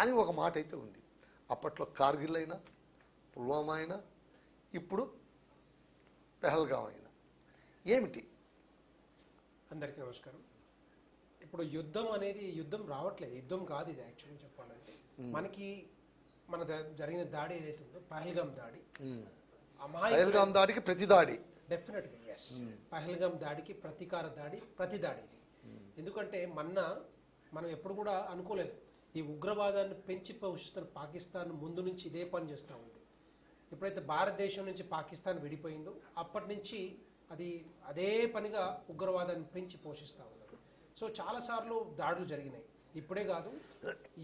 అని ఒక మాట అయితే ఉంది. అప్పట్లో కార్గిల్ అయినా, పుల్వామా అయినా, ఇప్పుడు పెహల్గాం అయినా. ఏమిటి? అందరికీ నమస్కారం. ఇప్పుడు యుద్ధం అనేది యుద్ధం రావట్లేదు, యుద్ధం కాదు ఇది. యాక్చువల్గా చెప్పాలంటే మనకి జరిగిన దాడి ఏదైతే ఉందో పహల్గాం దాడి, పహల్గాం దాడికి ప్రతి దాడి డెఫినెట్గా ఎస్, పహల్గాం దాడికి ప్రతీకార దాడి, ప్రతి దాడి ఇది. ఎందుకంటే మనం ఎప్పుడు కూడా అనుకోలేదు ఈ ఉగ్రవాదాన్ని పెంచి పోషిస్తున్న పాకిస్తాన్ ముందు నుంచి ఇదే పని చేస్తూ ఉంది. ఎప్పుడైతే భారతదేశం నుంచి పాకిస్తాన్ విడిపోయిందో అప్పటి నుంచి అదే పనిగా ఉగ్రవాదాన్ని పెంచి పోషిస్తూ ఉన్నారు. సో చాలాసార్లు దాడులు జరిగినాయి. ఇప్పుడే కాదు,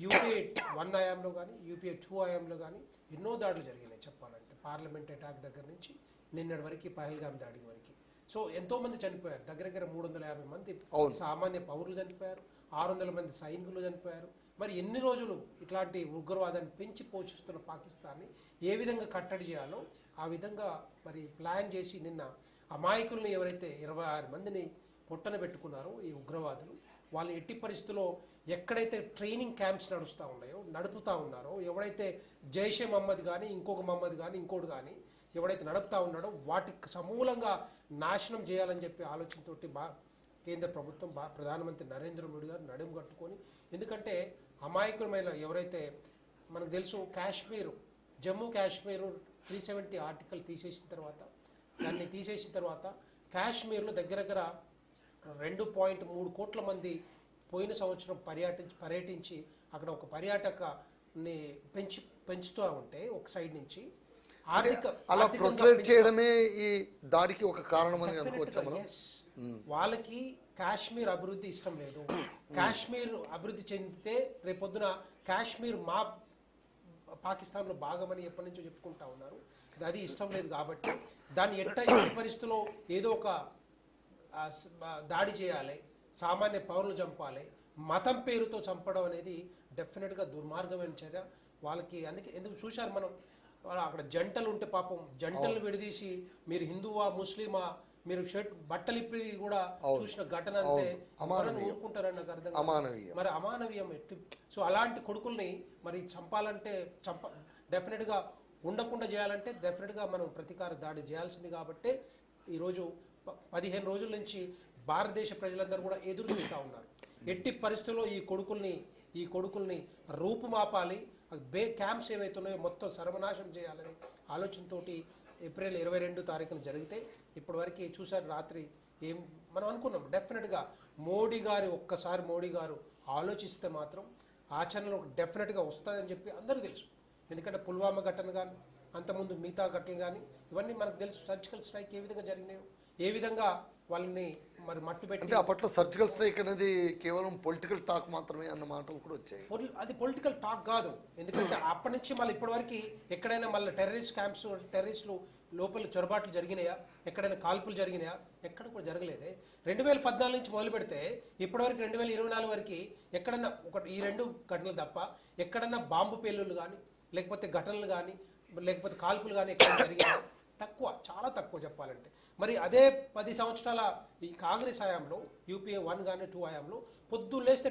యూపీఏ 1 హయాంలో కానీ యూపీఏ 2 హయాంలో కానీ ఎన్నో దాడులు జరిగినాయి చెప్పాలంటే. పార్లమెంట్ అటాక్ దగ్గర నుంచి నిన్నటి వరకు పహల్గాం దాడి వరకు. సో ఎంతోమంది చనిపోయారు, దగ్గర 350 మంది సామాన్య పౌరులు చనిపోయారు, 600 మంది సైనికులు చనిపోయారు. మరి ఎన్ని రోజులు ఇట్లాంటి ఉగ్రవాదాన్ని పెంచి పోషిస్తున్న పాకిస్తాన్ని ఏ విధంగా కట్టడి చేయాలో ఆ విధంగా మరి ప్లాన్ చేసి నిన్న అమాయకుల్ని ఎవరైతే 26 మందిని పొట్టన పెట్టుకున్నారో ఈ ఉగ్రవాదులు, వాళ్ళు ఎట్టి పరిస్థితుల్లో ఎక్కడైతే ట్రైనింగ్ క్యాంప్స్ నడుపుతూ ఉన్నారో, ఎవడైతే జైషే మహమ్మద్ కానీ ఇంకొక మహమ్మద్ కానీ ఇంకోటి కానీ ఎవడైతే నడుపుతూ ఉన్నాడో వాటికి సమూలంగా నాశనం చేయాలని చెప్పి ఆలోచనతోటి కేంద్ర ప్రభుత్వం ప్రధానమంత్రి నరేంద్ర మోడీ గారు నడుము కట్టుకొని, ఎందుకంటే అమాయకులమైన ఎవరైతే మనకు తెలుసు జమ్మూ కాశ్మీర్ 370 ఆర్టికల్ తీసేసిన తర్వాత కాశ్మీర్లో దగ్గర 2.3 కోట్ల మంది పోయిన సంవత్సరం పర్యటించి అక్కడ ఒక పర్యాటకని పెంచుతూ ఉంటే ఒక సైడ్ నుంచి అలా ప్రొటెక్ట్ చేయడమే ఈ దాడికి ఒక కారణం అని అనుకోవచ్చా మనం? వాళ్ళకి కాశ్మీర్ అభివృద్ధి ఇష్టం లేదు. కాశ్మీర్ అభివృద్ధి చెందితే రేపొద్దున కాశ్మీర్ మా పాకిస్తాన్లో భాగమని ఎప్పటి నుంచో చెప్పుకుంటా ఉన్నారు. అది ఇష్టం లేదు కాబట్టి దాన్ని ఎట్టి పరిస్థితుల్లో ఏదో ఒక దాడి చేయాలి, సామాన్య పౌరులు చంపాలి, మతం పేరుతో చంపడం అనేది డెఫినెట్గా దుర్మార్గమైన చర్య. వాళ్ళకి ఎందుకు చూశారు మనం, అక్కడ జంటలు ఉంటే పాపం జంటలు విడదీసి మీరు హిందువా ముస్లిమా మీరు బట్టలు ఇప్పి కూడా చూసిన ఘటన అంటే ఊరుకుంటారని నాకు అర్థం. మరి అమానవీయం ఎట్టి. సో అలాంటి కొడుకుల్ని మరి చంపాలంటే డెఫినెట్గా ఉండకుండా చేయాలంటే డెఫినెట్గా మనం ప్రతీకార దాడి చేయాల్సింది. కాబట్టి ఈరోజు 15 రోజుల నుంచి భారతదేశ ప్రజలందరూ కూడా ఎదురు చూస్తూ ఉన్నారు. ఎట్టి పరిస్థితుల్లో ఈ కొడుకుల్ని రూపుమాపాలి, క్యాంప్స్ ఏవైతున్నాయో మొత్తం సర్వనాశనం చేయాలని ఆలోచనతోటి ఏప్రిల్ 22 తారీఖున జరిగితే ఇప్పటివరకు చూసారు. రాత్రి మనం అనుకున్నాం డెఫినెట్గా మోడీ గారు ఆలోచిస్తే మాత్రం ఆచరణలో డెఫినెట్గా వస్తుందని చెప్పి అందరికీ తెలుసు. ఎందుకంటే పుల్వామా ఘటన కానీ అంతకుముందు మిగతా ఘటనలు కానీ ఇవన్నీ మనకు తెలుసు. సర్జికల్ స్ట్రైక్ ఏ విధంగా జరిగినాయో, ఏ విధంగా వాళ్ళని మరి మట్టు పెట్టి, అప్పట్లో సర్జికల్ స్ట్రైక్ అనేది కేవలం పొలిటికల్ టాక్ మాత్రమే అన్న మాటలు కూడా వచ్చాయి. అది పొలిటికల్ టాక్ కాదు. ఎందుకంటే అప్పటి నుంచి మళ్ళీ ఇప్పటివరకు ఎక్కడైనా మళ్ళీ టెర్రరిస్టులు లోపల చొరబాట్లు జరిగినాయా, ఎక్కడైనా కాల్పులు జరిగినాయా? ఎక్కడ కూడా జరగలేదే. 2014 నుంచి మొదలు పెడితే ఇప్పటివరకు 2024 వరకు ఎక్కడన్నా ఈ 2 ఘటనలు తప్ప ఎక్కడన్నా బాంబు పేలుళ్ళు కానీ లేకపోతే ఘటనలు కానీ లేకపోతే కాల్పులు కానీ ఎక్కడ జరిగినా తక్కువ, చాలా తక్కువ చెప్పాలంటే. మరి అదే 10 సంవత్సరాల ఈ కాంగ్రెస్ హయాంలో యూపీఏ 1 కానీ 2 హయాంలో పొద్దున్న లేస్తే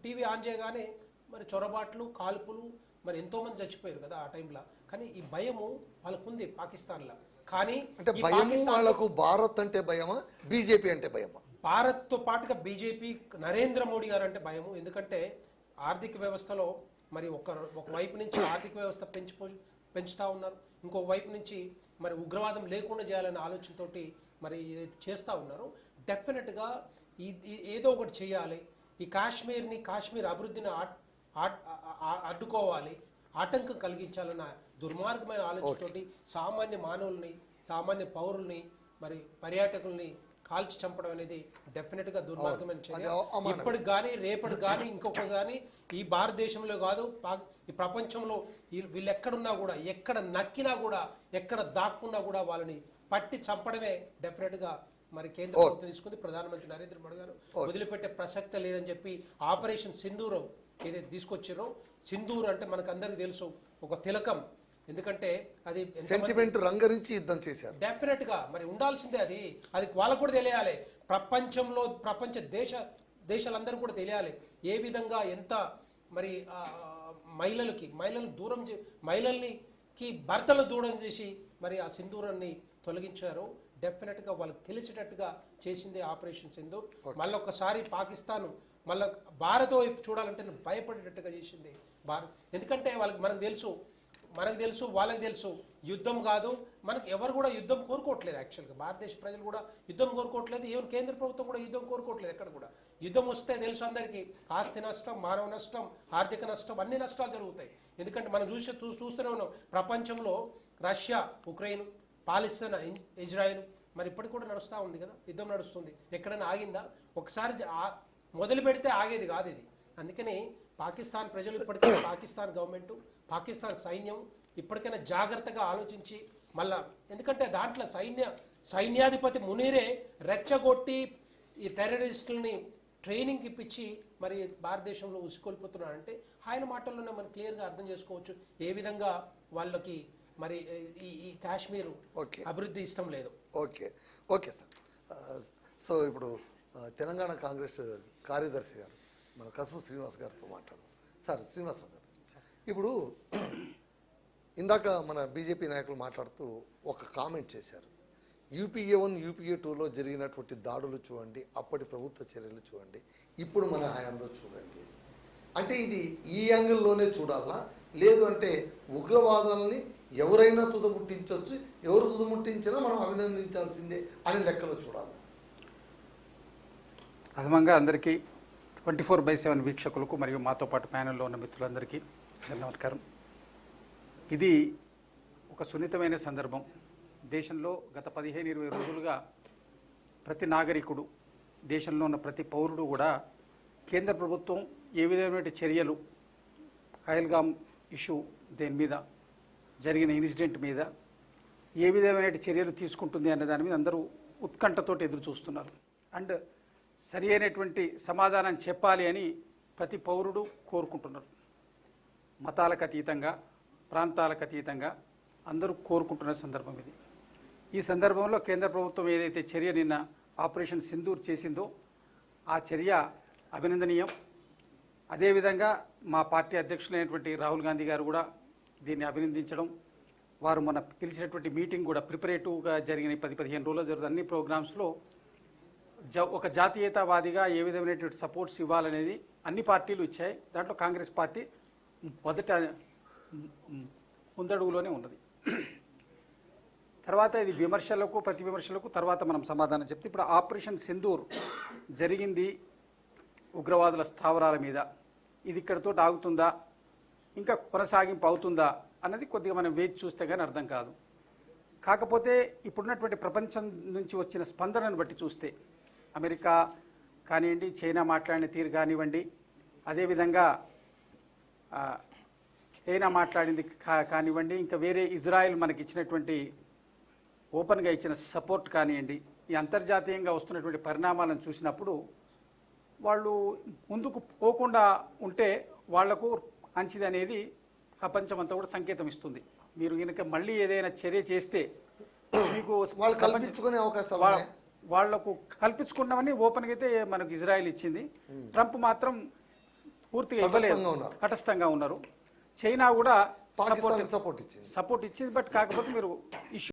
టీవీ ఆన్ చేయగానే మరి చొరబాట్లు కాల్పులు మరి ఎంతోమంది చచ్చిపోయారు కదా ఆ టైంలో. కానీ ఈ భయము వాళ్ళకుంది పాకిస్తాన్లో. కానీ అంటే భయము వాళ్ళకు భారత్ అంటే భయమా, బీజేపీ అంటే భయమా? భారత్తో పాటుగా బీజేపీ నరేంద్ర మోడీ గారు అంటే భయము. ఎందుకంటే ఆర్థిక వ్యవస్థలో మరి ఒక వైపు నుంచి ఆర్థిక వ్యవస్థ పెంచుతూ ఉన్నారు, ఇంకొక వైపు నుంచి మరి ఉగ్రవాదం లేకుండా చేయాలనే ఆలోచనతోటి మరి చేస్తూ ఉన్నారు. డెఫినెట్గా ఏదో ఒకటి చేయాలి, ఈ కాశ్మీర్ అభివృద్ధిని అడ్డుకోవాలి, ఆటంకం కలిగించాలన్న దుర్మార్గమైన ఆలోచనతోటి సామాన్య మానవుల్ని, సామాన్య పౌరుల్ని, మరి పర్యాటకుల్ని కాల్చి చంపడం అనేది డెఫినెట్గా దుర్మార్గమైన చర్య. ఇప్పటికి కానీ రేపటికి కానీ ఇంకొక కానీ ఈ భారతదేశంలో కాదు ఈ ప్రపంచంలో వీళ్ళు ఎక్కడున్నా కూడా, ఎక్కడ నక్కినా కూడా, ఎక్కడ దాక్కున్నా కూడా వాళ్ళని పట్టి చంపడమే డెఫినెట్గా మరి కేంద్ర ప్రభుత్వం తీసుకుంది. ప్రధానమంత్రి నరేంద్ర మోడీ గారు వదిలిపెట్టే ప్రసక్తే లేదని చెప్పి ఆపరేషన్ సింధూర్ ఏదైతే తీసుకొచ్చారో, సింధూర్ అంటే మనకు అందరికీ తెలుసు ఒక తిలకం. ఎందుకంటే అది సెంటిమెంట్ రంగరించి యుద్ధం చేశారు. డెఫినెట్గా మరి ఉండాల్సిందే. అది వాళ్ళకు కూడా తెలియాలి, ప్రపంచ దేశాలందరూ కూడా తెలియాలి ఏ విధంగా ఎంత మరి మహిళలను మహిళల్కి భర్తలు దూరం చేసి మరి ఆ సింధూరాన్ని తొలగించారో డెఫినెట్గా వాళ్ళకి తెలిసేటట్టుగా చేసిందే ఆపరేషన్ సింధూర్. మళ్ళొకసారి పాకిస్తాన్ మళ్ళీ భారత్ వైపు చూడాలంటే భయపడేటట్టుగా చేసింది భారత్. ఎందుకంటే మనకు తెలుసు వాళ్ళకి తెలుసు యుద్ధం కాదు, మనకు ఎవరు కూడా యుద్ధం కోరుకోవట్లేదు. యాక్చువల్గా భారతదేశ ప్రజలు కూడా యుద్ధం కోరుకోవట్లేదు, ఈవెన్ కేంద్ర ప్రభుత్వం కూడా యుద్ధం కోరుకోవట్లేదు. ఎక్కడ కూడా యుద్ధం వస్తే తెలుసు అందరికీ ఆస్తి నష్టం, మానవ నష్టం, ఆర్థిక నష్టం, అన్ని నష్టాలు జరుగుతాయి. ఎందుకంటే మనం చూస్తూనే ఉన్నాం ప్రపంచంలో రష్యా, ఉక్రెయిన్, పాలిస్తాన్, ఇజ్రాయిల్ మరి ఇప్పటికి కూడా నడుస్తూ ఉంది కదా, యుద్ధం నడుస్తుంది. ఎక్కడైనా ఆగిందా? ఒకసారి మొదలు పెడితే ఆగేది కాదు ఇది. అందుకని పాకిస్తాన్ ప్రజలు ఇప్పటికైనా పాకిస్తాన్ గవర్నమెంట్, పాకిస్తాన్ సైన్యం ఇప్పటికైనా జాగ్రత్తగా ఆలోచించి మళ్ళా, ఎందుకంటే దాంట్లో సైన్యాధిపతి మునీరే రెచ్చగొట్టి ఈ టెర్రరిస్టులని ట్రైనింగ్ ఇప్పించి మరి భారతదేశంలో ఉసుకొల్పుతున్నాడంటే ఆయన మాటల్లోనే మనం క్లియర్గా అర్థం చేసుకోవచ్చు ఏ విధంగా వాళ్ళకి మరి ఈ కాశ్మీర్ అభివృద్ధి ఇష్టం లేదు. Okay sir. సో ఇప్పుడు తెలంగాణ కాంగ్రెస్ కార్యదర్శి గారు మన కసుపు శ్రీనివాస్ గారితో మాట్లాడదాం. సార్ శ్రీనివాసరావు గారు, ఇప్పుడు ఇందాక మన బీజేపీ నాయకులు మాట్లాడుతూ ఒక కామెంట్ చేశారు. యూపీఏ 1, యూపీఏ 2లో జరిగినటువంటి దాడులు చూడండి, అప్పటి ప్రభుత్వ చర్యలు చూడండి, ఇప్పుడు మన హయాంలో చూడండి. అంటే ఇది ఈ యాంగిల్లోనే చూడాలా, లేదు అంటే ఉగ్రవాదాలని ఎవరైనా తుదముట్టించవచ్చు, ఎవరు తుదముట్టించినా మనం అభినందించాల్సిందే అనే లెక్కలో చూడాలి. ప్రథమంగా అందరికీ 24/7 వీక్షకులకు మరియు మాతో పాటు ప్యానెల్లో ఉన్న మిత్రులందరికీ నమస్కారం. ఇది ఒక సున్నితమైన సందర్భం. దేశంలో గత 15-20 రోజులుగా ప్రతి నాగరికుడు, దేశంలో ఉన్న ప్రతి పౌరుడు కూడా కేంద్ర ప్రభుత్వం ఏ విధమైన చర్యలు, పహల్గామ్ ఇష్యూ దేని మీద జరిగిన ఇన్సిడెంట్ మీద ఏ విధమైన చర్యలు తీసుకుంటుంది అనే దాని మీద అందరూ ఉత్కంఠతోటి ఎదురు చూస్తున్నారు. అండ్ సరి అయినటువంటి సమాధానం చెప్పాలి అని ప్రతి పౌరుడు కోరుకుంటున్నారు. మతాలకు అతీతంగా, ప్రాంతాలకు అతీతంగా అందరూ కోరుకుంటున్న సందర్భం ఇది. ఈ సందర్భంలో కేంద్ర ప్రభుత్వం ఏదైతే చర్య నిన్న ఆపరేషన్ సింధూర్ చేసిందో ఆ చర్య అభినందనీయం. అదేవిధంగా మా పార్టీ అధ్యక్షులైనటువంటి రాహుల్ గాంధీ గారు కూడా దీన్ని అభినందించడం, వారు మన పిలిచినటువంటి మీటింగ్ కూడా ప్రిపరేటివ్గా జరిగిన 10-15 రోజులు జరుగుతున్న అన్ని ప్రోగ్రామ్స్లో ఒక జాతీయతావాదిగా ఏ విధమైనటువంటి సపోర్ట్స్ ఇవ్వాలనేది అన్ని పార్టీలు ఇచ్చాయి. దాంట్లో కాంగ్రెస్ పార్టీ మొదట ముందడుగులోనే ఉన్నది. తర్వాత ఇది విమర్శలకు, ప్రతి విమర్శలకు తర్వాత మనం సమాధానం చెప్తే, ఇప్పుడు ఆపరేషన్ సింధూర్ జరిగింది ఉగ్రవాదుల స్థావరాల మీద. ఇది ఇక్కడితో ఆగుతుందా, ఇంకా కొనసాగింపు అవుతుందా అన్నది కొద్దిగా మనం వేచి చూస్తే కానీ అర్థం కాదు. కాకపోతే ఇప్పుడున్నటువంటి ప్రపంచం నుంచి వచ్చిన స్పందనను బట్టి చూస్తే, అమెరికా కానివ్వండి, చైనా మాట్లాడిన తీరు కానివ్వండి, అదేవిధంగా చైనా మాట్లాడింది కానివ్వండి, ఇంకా వేరే ఇజ్రాయెల్ మనకి ఇచ్చినటువంటి ఓపెన్గా ఇచ్చిన సపోర్ట్ కానివ్వండి, ఈ అంతర్జాతీయంగా వస్తున్నటువంటి పరిణామాలను చూసినప్పుడు వాళ్ళు ముందుకు పోకుండా ఉంటే వాళ్లకు మంచిది అనేది ప్రపంచం అంతా కూడా సంకేతం ఇస్తుంది. మీరు కనుక మళ్ళీ ఏదైనా చర్య చేస్తే మీకు వాళ్లకు కల్పించుకున్నామని ఓపెన్గా అయితే మనకు ఇజ్రాయెల్ ఇచ్చింది. ట్రంప్ మాత్రం పూర్తిగా ఇవ్వలేదు, తటస్థంగా ఉన్నారు. చైనా కూడా సపోర్ట్ ఇచ్చింది. బట్ కాకపోతే మీరు ఇష్యూ